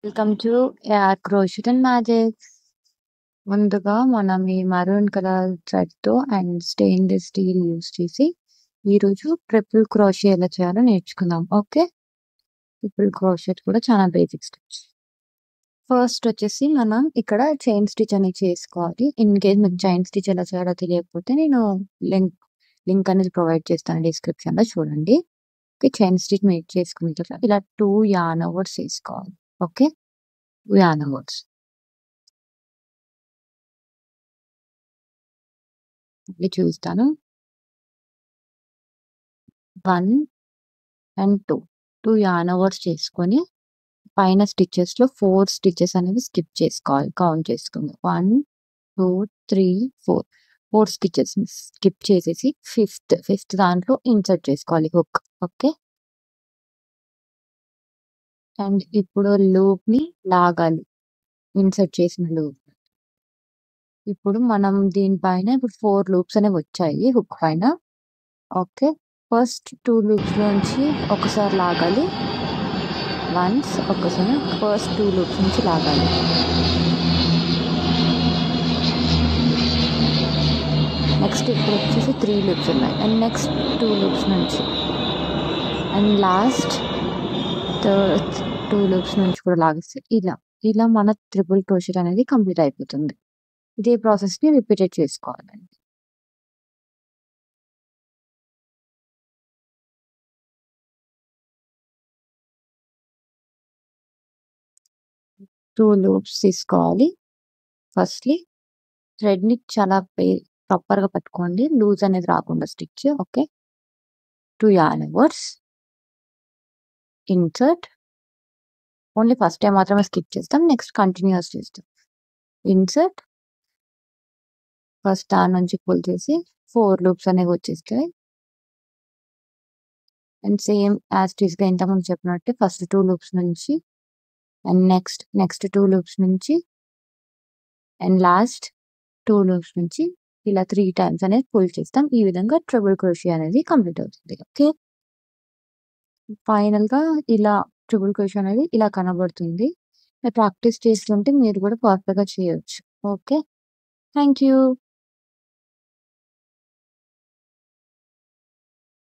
Welcome to crochet and magics. ముందుగా మనం ఈ మరూన్ కలర్ థ్రెడ్తో అండ్ స్టెయిన్లెస్ స్టీల్ యూస్ చేసి ఈరోజు ట్రిపుల్ క్రోషే ఎలా చేయాలో నేర్చుకుందాం. ఓకే, ట్రిపుల్ క్రోషెట్ కూడా చాలా బేసిక్ స్టెప్స్. ఫస్ట్ వచ్చేసి మనం ఇక్కడ చైన్ స్టిచ్ అనేది చేసుకోవాలి. ఇన్ కేస్ మీకు చైన్ స్టిచ్ ఎలా చేయాలో తెలియకపోతే నేను లింక్ అనేది ప్రొవైడ్ చేస్తాను డిస్క్రిప్షన్లో, చూడండి. ఓకే, చైన్ స్టిచ్ మేక్ చేసుకున్న తర్వాత ఇలా 2 yarn ours వేసుకోవాలి. Okay, 2 yarn ours. ఇది చూస్తాను. 1 and 2 yarn ours చేసుకొని పైన స్టిచెస్ లో 4 స్టిచెస్ అనేది స్కిప్ చేసుకోవాలి. కౌంట్ చేసుకుంది 1 2 3 4 స్టిచెస్ స్కిప్ చేసేసి ఫిఫ్త్ దాంట్లో ఇన్సర్ట్ చేసుకోవాలి హుక్. ఓకే, అండ్ ఇప్పుడు లూప్ ని లాగాలి, ఇన్సర్ట్ చేసిన లూప్. ఇప్పుడు మనం దీనిపైన ఇప్పుడు 4 లూప్స్ అనేవి వచ్చాయి హుక్ పైన. ఓకే, ఫస్ట్ 2 లూప్స్ నుంచి ఒకసారి లాగాలి, వన్స్ ఒకసారి ఫస్ట్ 2 లూప్స్ నుంచి లాగాలి. నెక్స్ట్ ఇప్పుడు వచ్చేసి 3 లూప్స్ ఉన్నాయి అండ్ నెక్స్ట్ 2 లూప్స్ నుంచి అండ్ లాస్ట్ 2 లూప్స్ నుంచి కూడా లాగిస్తే ఇలా మన ట్రిపుల్ క్రోషెట్ అనేది కంప్లీట్ అయిపోతుంది. ఇదే ప్రాసెస్ని రిపీటెడ్ చేసుకోవాలండి. టూ లూప్స్ తీసుకోవాలి. ఫస్ట్లీ థ్రెడ్ని చాలా ప్రాపర్గా పట్టుకోండి, లూజ్ అనేది రాకుండా stitch. Okay, 2 yarn ours, insert. Only first time మాత్రమే స్కిప్ చేస్తాం, నెక్స్ట్ కంటిన్యూస్ చేస్తాం. ఇన్సర్ట్, ఫస్ట్ దాని నుంచి పుల్ చేసి 4 లూప్స్ అనేవి వచ్చేస్తాయి. అండ్ సేమ్ యాజ్ టీస్గా ఇంతకుముందు చెప్పినట్టు ఫస్ట్ 2 లూప్స్ నుంచి అండ్ నెక్స్ట్ 2 లూప్స్ నుంచి అండ్ లాస్ట్ 2 లూప్స్ నుంచి ఇలా 3 times అనేది పుల్ చేస్తాం. ఈ విధంగా ట్రిపుల్ క్రోషే అనేది కంప్లీట్ అవుతుంది. ఓకే, ఫైనల్గా ఇలా ట్రిపుల్ క్రోషే అనేది ఇలా కనబడుతుంది. ప్రాక్టీస్ చేస్తుంటే మీరు కూడా పర్ఫెక్ట్గా చేయొచ్చు. Okay, thank you.